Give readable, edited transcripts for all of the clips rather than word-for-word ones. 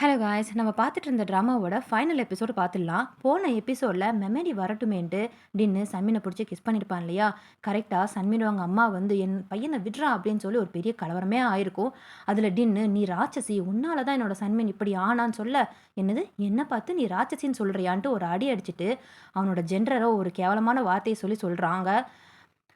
Hello guys, நம்ம பார்த்துட்டு இருந்த ட்ராமாவோட ஃபைனல் எபிசோடு பார்த்துடலாம். போன எபிசோடில் மெமரி வரட்டுமேன்ட்டு டின்னு சன்மினை பிடிச்சி கிஸ் பண்ணியிருப்பான் இல்லையா? கரெக்டாக சன்மின் அவங்க அம்மா வந்து என் பையனை விட்றா அப்படின்னு சொல்லி ஒரு பெரிய கலவரமே ஆயிருக்கும். அதில் டின்னு, நீ ராட்சசி, உன்னால தான் என்னோட சன்மின் இப்படி ஆனான்னு சொல்ல, என்னது என்ன பார்த்து நீ ராட்சசின்னு சொல்கிறியான்ட்டு ஒரு அடி அடிச்சுட்டு அவனோட ஜென்டரை ஒரு கேவலமான வார்த்தையை சொல்லி சொல்கிறாங்க.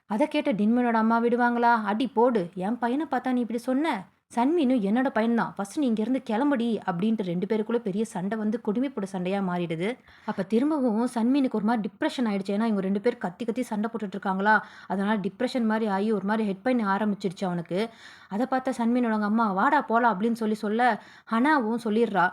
அதை கேட்ட டின்மனோட அம்மா விடுவாங்களா? அடி போடு, என் பையனை பார்த்தா நீ இப்படி சொன்ன, சன்மீனும் என்னோட பையன் தான், ஃபஸ்ட் நீ இங்கேருந்து கிளம்புடி அப்படின்ட்டு ரெண்டு பேருக்குள்ளே பெரிய சண்டை வந்து குடுமிப்போட சண்டையாக மாறிடுது. அப்போ திரும்பவும் சன்மீனுக்கு ஒரு மாதிரி டிப்ரெஷன் ஆகிடுச்சு. ஏன்னா இவங்க ரெண்டு பேர் கத்தி கத்தி சண்டை போட்டுட்டு இருக்காங்களா, அதனால் டிப்ரெஷன் மாதிரி ஆகி ஒரு மாதிரி ஹெட் பெயின் ஆரம்பிச்சிருச்சு அவனுக்கு. அதை பார்த்தா சன்மீனோட அம்மா வாடா போகலாம் அப்படின்னு சொல்ல ஹனாவும் சொல்லிடுறா,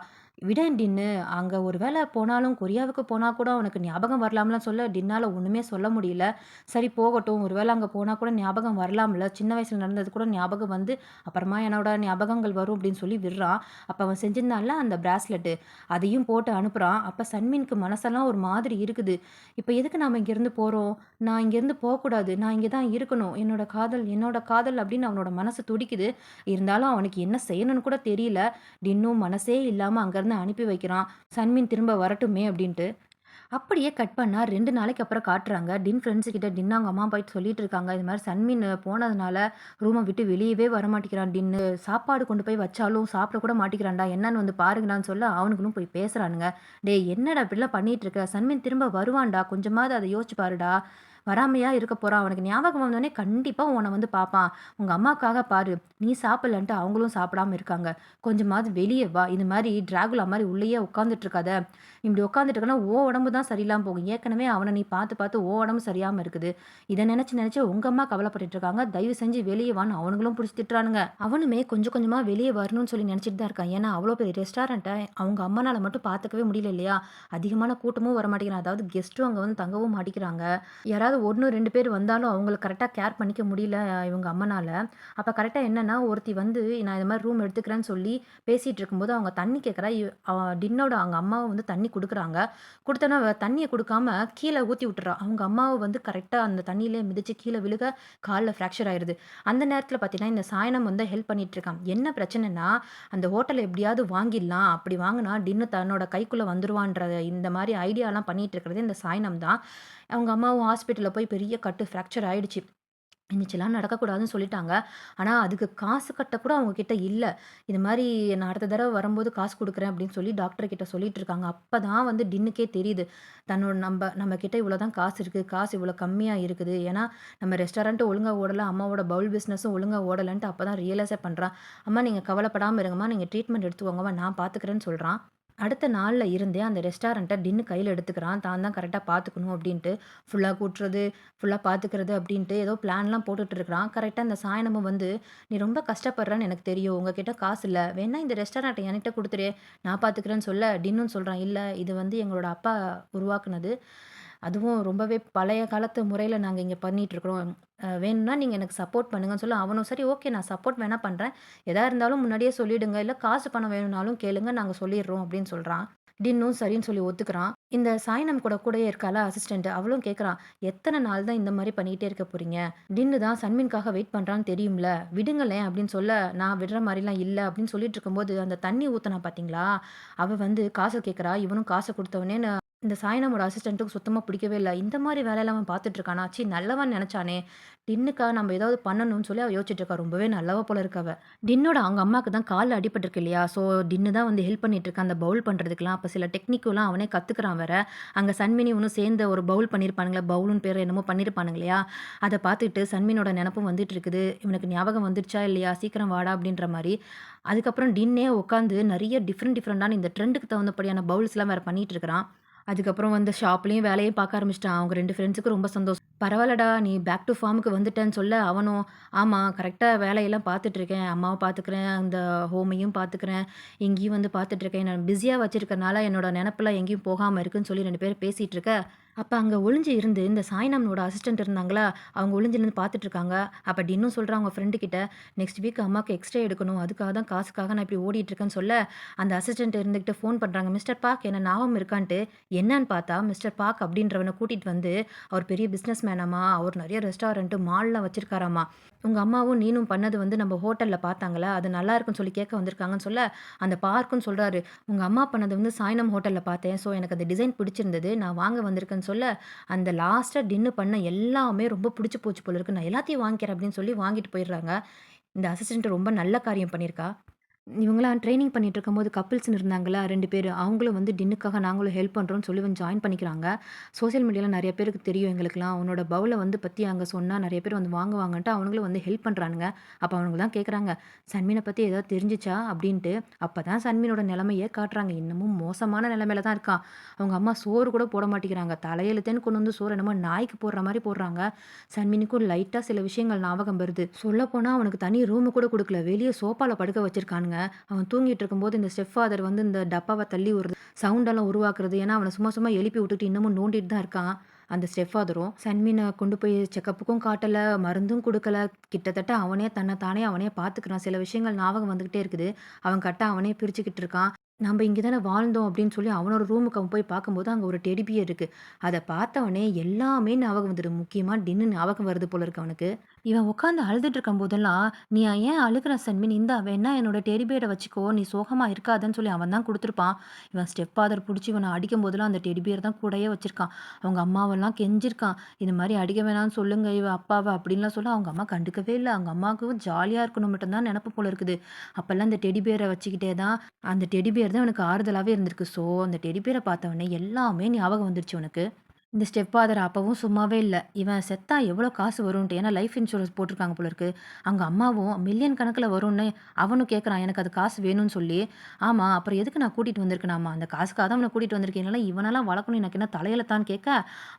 விடேன் டின்னு, அங்கே ஒரு வேளை போனாலும் கொரியாவுக்கு போனால் கூட உனக்கு ஞாபகம் வரலாம்லாம் சொல்ல டின்னால் ஒன்றுமே சொல்ல முடியல. சரி போகட்டும், ஒரு வேளை அங்கே போனால் கூட ஞாபகம் வரலாம்ல, சின்ன வயசில் நடந்தது கூட ஞாபகம் வந்து அப்புறமா என்னோட ஞாபகங்கள் வரும் அப்படின்னு சொல்லி விடுறான். அப்போ அவன் செஞ்சிருந்தான்ல அந்த பிராஸ்லெட்டு, அதையும் போட்டு அனுப்புகிறான். அப்போ சன்மீனுக்கு மனசெல்லாம் ஒரு மாதிரி இருக்குது. இப்போ எதுக்கு நாம் இங்கேருந்து போகிறோம், நான் இங்கேருந்து போகக்கூடாது, நான் இங்கே தான் இருக்கணும், என்னோட காதல் அப்படின்னு அவனோட மனசு துடிக்குது. இருந்தாலும் அவனுக்கு என்ன செய்யணும்னு கூட தெரியல. டின்னும் மனசே இல்லாமல் அங்கேருந்து அனுப்பி வைக்கிறான், சன்மின் திரும்ப வரட்டுமே அப்படின்ட்டு. அப்படியே கட் பண்ணால் 2 நாளைக்கு அப்புறம் காட்டுறாங்க. டின் ஃப்ரெண்ட்ஸு கிட்ட டின் அவங்க அம்மா போயிட்டு சொல்லிட்டு இருக்காங்க, இது மாதிரி சன்மின் போனதுனால ரூமை விட்டு வெளியவே வரமாட்டேங்கிறான் டின்னு, சாப்பாடு கொண்டு போய் வச்சாலும் சாப்பிட கூட மாட்டேங்கிறான்டா, என்னன்னு வந்து பாருங்கடான்னு சொல்ல அவனுக்குன்னு போய் பேசுகிறானுங்க. டே என்னடா இப்படிலாம் பண்ணிட்டு இருக்க, சன்மின் திரும்ப வருவான்டா, கொஞ்சமாவது அதை யோசிச்சு பாருடா, வராமையா இருக்க போகிறான், அவனுக்கு ஞாபகம் வந்தோடனே கண்டிப்பாக உன்னை வந்து பார்ப்பான், உங்கள் அம்மாவுக்காக பாரு, நீ சாப்பிட்லன்ட்டு அவங்களும் சாப்பிடாம இருக்காங்க, கொஞ்சமாவது வெளியே வா, இது மாதிரி டிராகுலா மாதிரி உள்ளேயே உட்காந்துட்டு இருக்காத, இப்படி உட்காந்துட்டு இருக்கனா உடம்பு தான் சரியில்லாமல் போகும், ஏற்கனவே அவனை நீ பார்த்து பார்த்து உடம்பு சரியாமல் இருக்குது, இதை நினச்சி உங்கள் அம்மா கவலைப்பட்டுட்டு இருக்காங்க, தயவு செஞ்சு வெளியே வான்னு அவனுங்களும் பிடிச்சி திட்டுறானுங்க. அவனுமே கொஞ்சம் கொஞ்சமாக வெளியே வரணும்னு சொல்லி நினச்சிட்டு தான் இருக்கான். ஏன்னா அவ்வளோ பெரிய ரெஸ்டாரண்ட்டை அவங்க அம்மனால் மட்டும் பார்த்துக்கவே முடியல இல்லையா, அதிகமான கூட்டமும் வர மாட்டேங்கிறான், அதாவது கெஸ்ட்டும் அங்கே வந்து தங்கவும் மாட்டேங்கிறாங்க. யாராவது 1 2 பேர் வந்தாலும் அவங்கள கரெக்டாக கேர் பண்ணிக்க முடியல இவங்க அம்மனால். அப்போ கரெக்டாக என்னென்னா, ஒருத்தி வந்து நான் இது மாதிரி ரூம் எடுத்துக்கிறேன்னு சொல்லி பேசிகிட்டு இருக்கும்போது அவங்க தண்ணி கேட்குறா. டின்னோட அவங்க அம்மாவை வந்து தண்ணி கொடுக்குறாங்க. கொடுத்தோன்னா தண்ணியை கொடுக்காம கீழே ஊற்றி விட்டுறா. அவங்க அம்மாவை வந்து கரெக்டாக அந்த தண்ணியிலே மிதித்து கீழே விழுக காலில் ஃப்ராக்சர் ஆயிடுது. அந்த நேரத்தில் பார்த்தீங்கன்னா இந்த சாயனம் வந்து ஹெல்ப் பண்ணிட்டு இருக்கான். என்ன பிரச்சனைனா, அந்த ஹோட்டலை எப்படியாவது வாங்கிடலாம், அப்படி வாங்கினா டின்னு தன்னோட கைக்குள்ளே வந்துருவான்ற இந்த மாதிரி ஐடியாலாம் பண்ணிட்டு இருக்கிறது இந்த சாயனம் தான். அவங்க அம்மாவும் ஹாஸ்பிட்டலில் போய் பெரிய கட்டு ஃப்ராக்சர் ஆயிடுச்சு. இன்னிச்செல்லாம் நடக்கக்கூடாதுன்னு சொல்லிட்டாங்க. ஆனால் அதுக்கு காசு கட்ட கூட அவங்க கிட்ட இல்லை. இது மாதிரி நான் அடுத்த தடவை வரும்போது காசு கொடுக்குறேன் அப்படின்னு சொல்லி டாக்டர் கிட்ட சொல்லிட்டு இருக்காங்க. அப்போ தான் வந்து டின்னுக்கே தெரியுது, தன்னோட நம்ம கிட்ட இவ்வளோ தான் காசு இருக்குது, காசு இவ்வளோ கம்மியாக இருக்குது, ஏன்னா நம்ம ரெஸ்டாரண்ட்டும் ஒழுங்காக ஓடலை, அம்மாவோட பவுல் பிஸ்னஸும் ஒழுங்காக ஓடலைன்ட்டு அப்போ தான் ரியலைஸே பண்ணுறான். அம்மா நீங்கள் கவலைப்படாமல் இருங்கம்மா, நீங்கள் ட்ரீட்மெண்ட் எடுத்துக்கோங்கம்மா, நான் பார்த்துக்கிறேன்னு சொல்கிறான். அடுத்த நாளில் இருந்தே அந்த ரெஸ்டாரண்ட்டை டின்னு கையில் எடுத்துக்கிறான். தான் தான் கரெக்டாக பார்த்துக்கணும் அப்படின்ட்டு, ஃபுல்லாக கூட்டுறது, ஃபுல்லாக பார்த்துக்கிறது அப்படின்ட்டு ஏதோ பிளான்லாம் போட்டுட்டு இருக்கிறான். கரெக்டாக இந்த சாயனமும் வந்து, நீ ரொம்ப கஷ்டப்படுறன்னு எனக்கு தெரியும், உங்ககிட்ட காசு இல்லை, வேணா இந்த ரெஸ்டாரண்ட்டை என்கிட்ட கொடுத்துரு, நான் பார்த்துக்கிறேன்னு சொல்ல டின்னும் சொல்கிறான், இல்லை இது வந்து எங்களோட அப்பா உருவாக்குனது, அதுவும் ரொம்பவே பழைய காலத்து முறையில் நாங்கள் இங்கே பண்ணிகிட்ருக்குறோம், வேணும்னா நீங்கள் எனக்கு சப்போர்ட் பண்ணுங்கன்னு சொல்ல அவனும் சரி ஓகே நான் சப்போர்ட் வேணா பண்ணுறேன், எதாக இருந்தாலும் முன்னாடியே சொல்லிவிடுங்க, இல்லை காசு பணம் வேணும்னாலும் கேளுங்க, நாங்கள் சொல்லிடுறோம் அப்படின்னு சொல்கிறான். டின்னும் சரின்னு சொல்லி ஒத்துக்கிறான். இந்த சாய்னம் கூடயே இருக்கால அசிஸ்டன்ட், அவளும் கேட்குறான், எத்தனை நாள் தான் இந்த மாதிரி பண்ணிகிட்டே இருக்க போகிறீங்க, டின்னு தான் சன்மின்காக வெயிட் பண்ணுறான்னு தெரியும்ல, விடுங்களேன் அப்படின்னு சொல்ல, நான் விடுற மாதிரிலாம் இல்லை அப்படின்னு சொல்லிட்டு இருக்கும்போது அந்த தண்ணி ஊற்றினா பார்த்தீங்களா, அவள் வந்து காசு கேட்குறா. இவனும் காசை கொடுத்தவனே இந்த சாயனமோட அசிஸ்டண்ட்டுக்கு சுத்தமாக பிடிக்கவே இல்லை. இந்த மாதிரி வேலையெல்லாம் அவன் பார்த்துட்டு இருக்கானா, சி நல்லவன் நினச்சானே, டின்னுக்கா நம்ம ஏதாவது பண்ணணும்னு சொல்லி அவள் யோசிச்சுட்டு இருக்கா. ரொம்பவே நல்லவ போல இருக்கவ. டின்னோட அவங்க அம்மாவுக்கு தான் காலில் அடிபட்டிருக்கு இல்லையா, ஸோ டின்னு தான் வந்து ஹெல்ப் பண்ணிட்டு இருக்கான் அந்த பவுல் பண்ணுறதுக்குலாம். அப்போ சில டெக்னிக்கெலாம் அவனே கற்றுக்கிறான் வேற. அங்கே சன்மினி ஒன்றும் சேர்ந்த ஒரு பவுல் பண்ணியிருப்பானுங்களே, பவுலுன்னு பேர் என்னமோ பண்ணியிருப்பானுங்க இல்லையா, அதை பார்த்துட்டு சன்மினோட நினப்பும் வந்துட்டு இருக்குது. இவனுக்கு ஞாபகம் வந்துடுச்சா இல்லையா, சீக்கிரம் வாடா அப்படின்ற மாதிரி. அதுக்கப்புறம் டின்னே உட்காந்து நிறைய டிஃப்ரெண்டான இந்த ட்ரெண்டுக்கு தகுந்தபடியான பவுல்ஸ்லாம் வேறு பண்ணிட்டு இருக்கிறான். அதுக்கப்புறம் வந்து ஷாப்லேயும் வேலையும் பார்க்க ஆரம்பிச்சிட்டான். அவங்க 2 ஃப்ரெண்ட்ஸுக்கும் ரொம்ப சந்தோஷம். பரவாயில்லடா நீ பேக் டு ஃபார்முக்கு வந்துட்டேன்னு சொல்ல, அவனும் ஆமாம் கரெக்டாக வேலையெல்லாம் பார்த்துட்ருக்கேன், அம்மாவை பார்த்துக்கிறேன், அந்த ஹோமையும் பார்த்துக்கிறேன், இங்கேயும் வந்து பார்த்துட்ருக்கேன், நான் பிஸியாக வச்சுருக்கனால என்னோட நினப்பெல்லாம் எங்கேயும் போகாமல் இருக்குன்னு சொல்லி 2 பேரும் பேசிகிட்டு இருக்க, அப்ப அங்க ஒளிஞ்சு இருந்து இந்த சாய்னாமனோட அசிஸ்டன்ட் இருந்தாங்களா, அவங்க ஒளிஞ்சு நின்னு பார்த்துட்டு இருக்காங்க. அப்ப டின்னும் சொல்றா அவங்க ஃப்ரெண்டு கிட்ட, "நெக்ஸ்ட் வீக் அம்மாக்கு எக்ஸ்ரே எடுக்கணும். அதுக்காக தான் காசுக்காக நான் இப்படி ஓடிட்டு இருக்கேன்னு" சொல்ல, அந்த அசிஸ்டன்ட் இருந்துகிட்டு ஃபோன் பண்றாங்க. "மிஸ்டர் பார்க் என்ன ஞாபகம் இருக்கான்ட்டு?" என்னன்னு பார்த்தா, மிஸ்டர் பார்க் அப்படின்றவன கூட்டிட்டு வந்து, அவர் பெரிய பிசினஸ் மேனாமா, அவர் நெறைய ரெஸ்டாரண்ட், மால்லாம் வச்சிருக்காராமா. "உங்க அம்மாவும் நீனும் பண்ணது வந்து நம்ம ஹோட்டல்ல பார்த்தாங்களா, அது நல்லா இருக்குன்னு சொல்லி கேட்க வந்திருக்காங்கன்னு" சொல்ல, அந்த பார்க்கும் சொல்றாரு, "உங்க அம்மா பண்ணது வந்து சாய்னம் ஹோட்டல்ல பார்த்தேன். ஸோ எனக்கு அந்த டிசைன் பிடிச்சிருந்தது. நான் வாங்க வந்திருக்கேன்னு" சொல்ல, அந்த லாஸ்ட்டா டின்னு பண்ண எல்லாமே ரொம்ப பிடிச்சு போச்சு போல இருக்கு. நான் எல்லாத்தையும் வாங்கிக்கிறேன் அப்படின்னு சொல்லி வாங்கிட்டு போயிடுறாங்க. இந்த அசிஸ்டன்ட் ரொம்ப நல்ல காரியம் பண்ணியிருக்கா. இவங்கலாம் ட்ரெய்னிங் பண்ணிட்டு இருக்கும்போது கப்பிள்ஸ்ன்னு இருந்தாங்கல்ல 2 பேரு. அவங்களும் வந்து டின்னுக்காக நாங்களும் ஹெல்ப் பண்றோம்ன்னு சொல்லி வந்து ஜாயின் பண்ணிக்கிறாங்க. சோசியல் மீடியால நெறைய பேருக்கு தெரியும் எங்களுக்கெல்லாம். உன்னோட பவுல வந்து பத்தி அங்க சொன்னா நெறைய பேர் வந்து வாங்குவாங்கன்ட்டு அவனுங்களும் வந்து ஹெல்ப் பண்றானுங்க. அப்ப அவனுங்க தான் கேட்குறாங்க, "சன்மீன பத்தி ஏதாவது தெரிஞ்சுச்சா?" அப்படின்ட்டு. அப்பதான் சன்மீனோட நிலைமையே காட்டுறாங்க. இன்னமும் மோசமான நிலைமையில தான் இருக்கான். அவங்க அம்மா சோறு கூட போட மாட்டேங்கிறாங்க. தலையெழுத்தேன்னு கொண்டு வந்து சோறு என்னமோ நாய்க்கு போடுற மாரி போடுறாங்க. சன்மீனுக்கும் லைட்டா சில விஷயங்கள் ஞாபகம் வருது. சொல்லப்போனா அவனுக்கு தனி ரூமு கூட குடுக்கல. வெளிய சோஃபால படுக்க வச்சிருக்கானுங்க. அவன் தூங்கிட்டு இருக்கும்போது இந்த ஸ்டெப் ஃபாதர் வந்து இந்த டப்பாவ தள்ளி விடுறது, சவுண்டெல்லாம் உருவாக்குறது. ஏன்னா, அவன சும்மா சும்மா எழுப்பி விட்டுட்டு இன்னமும் நோண்டிட்டு தான் இருக்கான். அந்த ஸ்டெப் ஃபாதரும். சன்மீன கொண்டு போய் செக்கப்புக்கும் காட்டல, மருந்தும் குடுக்கல. கிட்டத்தட்ட அவனே தன்ன தானே அவனே பார்த்துக்கிறான். சில விஷயங்கள் ஞாபகம் வந்துகிட்டே இருக்குது. அவன் கட்ட அவனே பிரிச்சுக்கிட்டு இருக்கான். "நம்ப இங்க தானே வாழ்ந்தோம்" அப்படின்னு சொல்லி அவனோட ரூமுக்கு அவன் போய் பார்க்கும்போது, அங்க ஒரு டெடி பியர் இருக்கு. அத பார்த்தவனே எல்லாமே ஞாபகம் வந்துது. முக்கியமா டின்னு ஞாபகம் வருது போல இருக்கு அவனுக்கு. இவன் உட்காந்து அழுதுட்டு இருக்கும்போதெல்லாம், "நீ ஏன் அழுகுற சன்மி? இந்தா வேணா என்னோட டெடி பியர வச்சுக்கோ. நீ சோகமா இருக்காதன்னு" சொல்லி அவன் தான் குடுத்துருப்பான். இவன் ஸ்டெப் ஃபாதர் புடிச்சு இவன அடிக்கும்போதெல்லாம் அந்த டெடி பியர் தான் கூடயே வச்சிருக்கான். அவங்க அம்மாவெல்லாம் கெஞ்சிருக்கான். "இது மாரி அடிக்க வேணாம்னு சொல்லுங்க இவ அப்பாவ" அப்படின்லாம் சொல்ல அவங்க அம்மா கண்டுக்கவே இல்ல. அவங்க அம்மாவுக்கு ஜாலியா இருக்கணும் மட்டும் தான் நெனப்பு போல இருக்குது. அப்பல்லாம் இந்த டெடி பியர வச்சுக்கிட்டே தான் அந்த டெடி பியர் தான் இவனுக்கு ஆறுதலாவே இருந்திருக்கு. ஸோ, அந்த டெடி பியர பார்த்தவொன்னே எல்லாமே ஞாபகம் வந்துருச்சு இவனுக்கு. இந்த ஸ்டெப் ஃபாதர் அப்பவும் சும்மாவே இல்ல. இவன் செத்தா எவ்வளோ காசு வரும்ன்ட்டு. ஏன்னா லைஃப் இன்சூரன்ஸ் போட்டிருக்காங்க போல இருக்கு. அங்க அம்மாவும் மில்லியன் கணக்குல வரும்னு அவனும் கேட்குறான். எனக்கு அது காசு வேணும்னு சொல்லி. ஆமா, அப்புறம் எதுக்கு நான் கூட்டிட்டு வந்திருக்கேனாமா? அந்த காசுக்காக தான் அவன கூட்டிட்டு வந்திருக்கேன். இல்லனா இவனெல்லாம் வளர்க்கணும் எனக்கு என்ன தலையெழுத்தான்னு கேட்க,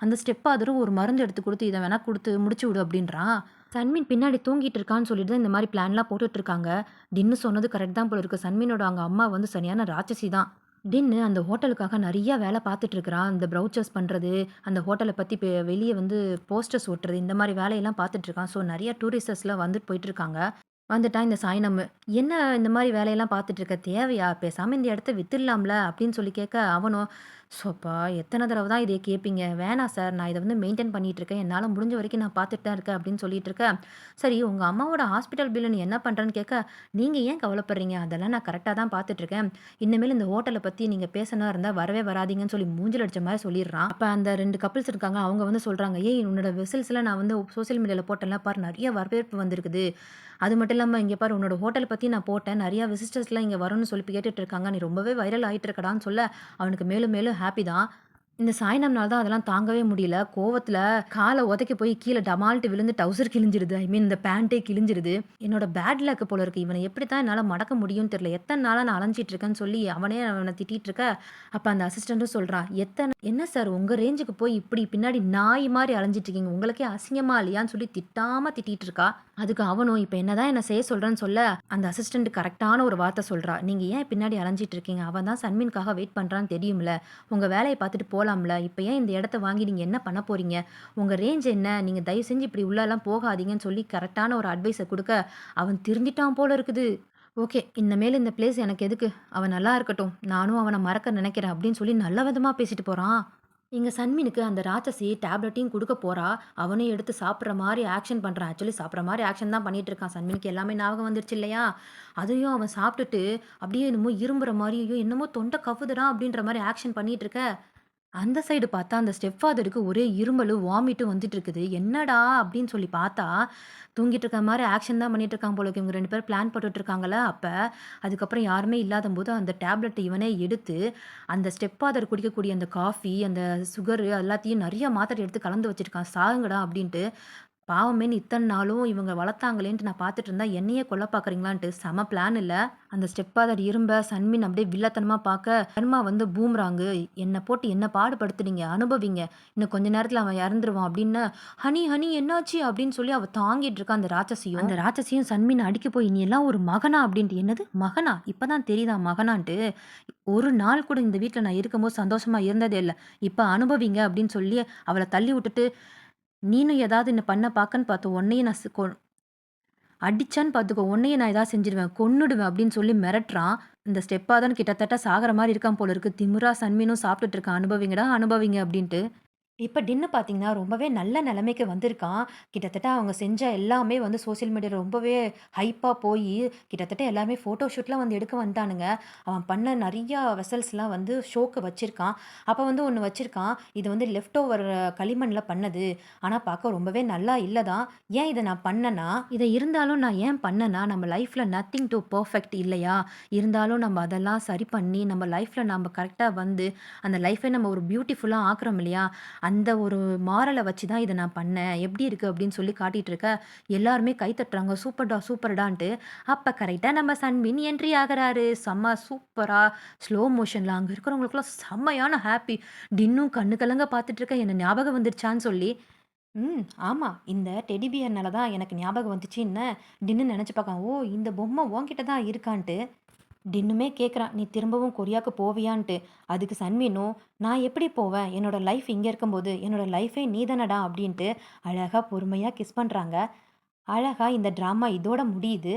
அந்த ஸ்டெப் ஃபாதரும் ஒரு மருந்து எடுத்து குடுத்து, "இத வேணா குடுத்து முடிச்சு விடு" அப்படின்றான். சன்மீன் பின்னாடி தூங்கிட்டு இருக்கான்னு சொல்லிட்டு தான் இந்த மாரி பிளான்லாம் போட்டுட்டு இருக்காங்க. டின்னு சொன்னது கரெக்ட் தான் போல இருக்கு. சன்மீனோட அவங்க அம்மா வந்து சரியான ராட்சசி தான். டின்னு அந்த ஹோட்டலுக்காக நெறைய வேல பார்த்துட்டு இருக்கிறான். இந்த ப்ரௌச்சர்ஸ் பண்றது, அந்த ஹோட்டல பத்தி வெளிய வந்து போஸ்டர்ஸ் ஒட்டுறது, இந்த மாரி வேலையெல்லாம் பார்த்துட்டு இருக்கான். ஸோ நெறைய டூரிஸ்டர்ஸ்லாம் வந்துட்டு போயிட்டு இருக்காங்க. வந்துட்டா இந்த சாய்னம்மு, "என்ன இந்த மாரி வேலையெல்லாம் பார்த்துட்டு இருக்க? தேவையா? பேசாம இந்த இடத்த வித்துடலாம்ல" அப்படின்னு சொல்லி கேட்க, அவனும், "ஸோப்பா எத்தன தடவ தான் இத கேட்பீங்க? வேணாம் சார். நான் இத வந்து மெயின்டெயின் பண்ணிட்டு இருக்கேன். என்னால முடிஞ்ச வரைக்கும் நான் பார்த்துட்டு தான் இருக்கேன்" அப்படின்னு சொல்லிட்டு இருக்க, "சரி உங்க அம்மாவோட ஹாஸ்பிட்டல் பில்ல நீ என்ன பண்றன்னு?" கேட்க, "நீங்க ஏன் கவலைப்படுறீங்க? அதெல்லாம் நான் கரெக்ட்டா தான் பார்த்துட்டு இருக்கேன். இனிமேல் இந்த ஹோட்டல பத்தி நீங்க பேசனா இருந்தா வரவே வராதீங்கன்னு" சொல்லி மூஞ்சில அடிச்ச மாரி சொல்லிடுறான். அப்ப அந்த 2 கப்பிள்ஸ் இருக்காங்க. அவங்க வந்து சொல்றாங்க, "ஏய் உன்னோட வெசல்ஸ்லாம் நான் வந்து சோசியல் மீடியால போட்டேன்ல பாரு நெறைய வரவேற்பு வந்திருக்குது. அது மட்டும் இல்லாம இங்க பாரு உன்னோட ஹோட்டல் பத்தி நான் போட்டேன். நெறைய விசிட்டர்ஸ்லாம் இங்க வரணும்னு சொல்லி கேட்டுட்டு இருக்காங்க. நீ ரொம்பவே வைரல் ஆயிட்டு இருக்கடான்னு" சொல்ல, அவனுக்கு மேலும் மேலும் ஹாப்பி தான். இந்த சாய்னாம்னால தான் அதெல்லாம் தாங்கவே முடியல. கோவத்துல கால உதைக்க போய் கீழ டமால்ட்டு விழுந்து டவுசர் கிழிஞ்சிருது. ஐ மீன் இந்த பேண்டே கிழிஞ்சிருது. என்னோட பேட் லக் போல இருக்கு. இவன எப்படித்தான் என்னால மடக்க முடியும்னு தெரியல. எத்தன நாளா நான் அலைஞ்சிட்டு இருக்கேன்னு சொல்லி அவன திட்டிட்டு இருக்க, அப்ப அந்த அசிஸ்டன்டும் சொல்றான், "என்ன சார் உங்க ரேஞ்சுக்கு போய் இப்படி பின்னாடி நாய் மாரி அலைஞ்சிட்டு இருக்கீங்க. உங்களுக்கே அசிங்கமா இல்லையான்னு" சொல்லி திட்டாம திட்டிட்டு இருக்கா. அதுக்கு அவனும், "இப்ப என்னதான் என்ன செய்ய சொல்றன்னு" சொல்ல, அந்த அசிஸ்டன்ட் கரெக்ட்டான ஒரு வார்த்த சொல்றா. "நீங்க ஏன் பின்னாடி அலைஞ்சிட்டு இருக்கீங்க? அவன் தான் சன்மீனுக்காக வெயிட் பண்றான்னு தெரியும்ல. உங்க வேலைய பார்த்துட்டு போலாம்ல. இப்ப ஏன் இந்த இடத்த வாங்கி நீங்க என்ன பண்ண போறீங்க? உங்க ரேஞ்ச் என்ன? நீங்க தயவு செஞ்சு இப்படி உள்ளலாம் போகாதீங்கன்னு" சொல்லி கரெக்ட்டான ஒரு அட்வைஸ குடுக்க, அவன் திருந்திட்டான் போல இருக்குது. "ஓகே. இனிமேல் இந்த பிளேஸ் எனக்கு எதுக்கு? அவன் நல்லா இருக்கட்டும். நானும் அவன மறக்க நினைக்கிறேன்" அப்படின்னு சொல்லி நல்ல விதமா பேசிட்டு போறான். இங்க சன்மீனுக்கு அந்த ராட்சசி டேப்லெட்டையும் குடுக்க போறா. அவனும் எடுத்து சாப்பிடுற மாரி ஆக்ஷன் பண்றான். ஆக்சுவலி சாப்பிடுற மாரி ஆக்ஷன் தான் பண்ணிட்டு இருக்கான். சன்மீனுக்கு எல்லாமே ஞாபகம் வந்துருச்சு இல்லையா? அதையும் அவன் சாப்பிட்டுட்டு அப்படியே என்னமோ இரும்புற மாரி, "ஐயோ! என்னமோ தொண்ட கவ்வுதுடா" அப்படின்ற மாரி ஆக்ஷன் பண்ணிட்டு இருக்க, அந்த சைடு பார்த்தா, அந்த ஸ்டெப் ஃபாதருக்கு ஒரே இருமலும், வாமிட்டும் வந்துட்டு இருக்குது. "என்னடா?" அப்படின்னு சொல்லி பார்த்தா, தூங்கிட்டு இருக்க மாரி ஆக்ஷன் தான் பண்ணிட்டு இருக்கான் போல இருக்கு. இவங்க 2 பேரும் பிளான் போட்டுட்டு இருக்காங்கல்ல, அப்ப. அதுக்கப்புறம் யாருமே இல்லாதம்போது, அந்த டேப்லெட்ட இவனே எடுத்து, அந்த ஸ்டெப் ஃபாதர் குடிக்கக்கூடிய அந்த காஃபி, அந்த சுகரு எல்லாத்தையும் நெறைய மாத்திரை எடுத்து கலந்து வச்சிருக்கான். "சாகுங்கடா" அப்படின்ட்டு. பாவமேன்னு இத்தன நாளும் இவங்க வளர்த்தாங்களேன்ட்டு நான் பார்த்துட்டு இருந்தா, என்னையே கொல்ல பார்க்குறீங்களான்ட்டு செம பிளான் இல்ல. அந்த ஸ்டெப் ஃபாதர் இரும்ப சன்மின் அப்படியே வில்லத்தனமா பார்க்க, கர்மா வந்து பூம்ராங்கு என்ன போட்டு என்ன பாடுபடுத்துனீங்க, அனுபவிங்க. இன்னும் கொஞ்ச நேரத்தில அவன் இறந்துருவான் அப்படின்னு, "ஹனி ஹனி என்னாச்சு?" அப்படின்னு சொல்லி அவ தாங்கிட்டு இருக்கா அந்த ராட்சசியும். அந்த ராட்சசியும் சன்மின அடிக்க போய், "நீ எல்லாம் ஒரு மகனா?" அப்படின்ட்டு. "என்னது மகனா? இப்ப தான் தெரியுதா மகனான்ட்டு. ஒரு நாள் கூட இந்த வீட்ல நான் இருக்கும்போது சந்தோஷமா இருந்ததே இல்ல. இப்ப அனுபவிங்க" அப்படின்னு சொல்லி அவள தள்ளி விட்டுட்டு, "நீனும் ஏதாவது என்ன பண்ண பாக்கன்னு பார்த்து உன்னையும் நான் அடிச்சேன்னு பார்த்துக்கோ! உன்னையும் நான் ஏதாவது செஞ்சுருவேன். கொன்னுடுவேன்" அப்படின்னு சொல்லி மிரட்டுறான். இந்த ஸ்டெப்பாதான் கிட்டத்தட்ட சாகுற மாரி இருக்கான் போல இருக்கு. திமிரா சன்மீனும் சாப்பிட்டுட்டு இருக்கான். "அனுபவிங்கடா, அனுபவிங்க" அப்படின்ட்டு. இப்ப டின்னு பார்த்தீங்கன்னா, ரொம்பவே நல்ல நிலைமைக்கு வந்திருக்கான். கிட்டத்தட்ட அவங்க செஞ்ச எல்லாமே வந்து சோசியல் மீடியால ரொம்பவே ஹைப்பா போயி, கிட்டத்தட்ட எல்லாமே ஃபோட்டோ ஷூட்லாம் வந்து எடுக்க வந்துட்டானுங்க. அவன் பண்ண நெறையா வெசல்ஸ்லாம் வந்து ஷோக்கு வச்சிருக்கான். அப்ப வந்து ஒண்ணு வச்சிருக்கான். இது வந்து லெஃப்ட் ஓவர் களிமண்ல பண்ணது. ஆனா பார்க்க ரொம்பவே நல்லா இல்ல தான். ஏன் இத நான் பண்ணேன்னா, இத இருந்தாலும் நான் ஏன் பண்ணேன்னா, நம்ம லைஃப்ல நத்திங் டூ பெர்ஃபெக்ட் இல்லையா? இருந்தாலும் நம்ம அதெல்லாம் சரி பண்ணி, நம்ம லைஃப்ல நம்ம கரெக்ட்டா வந்து, அந்த லைஃபே நம்ம ஒரு பியூட்டிஃபுல்லா ஆக்குறோம் இல்லையா? அந்த ஒரு மாரல வச்சு தான் இத நான் பண்ணேன். எப்படி இருக்கு அப்படின்னு சொல்லி காட்டிட்டு இருக்க, எல்லாருமே கை தட்டுறாங்க. சூப்பர்டா, சூப்பர்டான்ட்டு. அப்ப கரெக்ட்டா நம்ம சன்வின் என்ட்ரி ஆகுறாரு. செம்ம சூப்பரா ஸ்லோ மோஷன்ல அங்க இருக்கிறவங்களுக்கெல்லாம் செம்மையான ஹேப்பி. டின்னும் கண்ணு கலங்க பார்த்துட்டு இருக்க, என்ன ஞாபகம் வந்துருச்சான்னு சொல்லி. ஆமா. இந்த டெடி பியர்னால தான் எனக்கு ஞாபகம் வந்துச்சுன்னு டின்னு நெனச்சு பார்க்கான். ஓ! இந்த பொம்மை உன்கிட்ட தான் இருக்கான்ட்டு. டின்னுமே கேட்குறான், "நீ திரும்பவும் கொரியாக்கு போவியான்ட்டு?" அதுக்கு சன்மீனும், "நான் எப்படி போவேன்? என்னோட லைஃப் இங்க இருக்கும்போது, என்னோட லைஃபே நீ தானடா" அப்படின்ட்டு அழகா பொறுமையா கிஸ் பண்றாங்க. அழகா இந்த ட்ராமா இதோட முடியுது.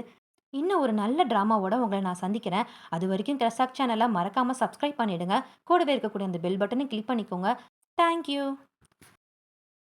இன்னும் ஒரு நல்ல ட்ராமாவோட உங்கள நான் சந்திக்கிறேன். அதுவரைக்கும் ட்ரெஸ்ஸாக் சேனல மறக்காம சப்ஸ்கிரைப் பண்ணிடுங்க. கூடவே இருக்கக்கூடிய அந்த பெல் பட்டனையும் கிளிக் பண்ணிக்கோங்க. Thank you.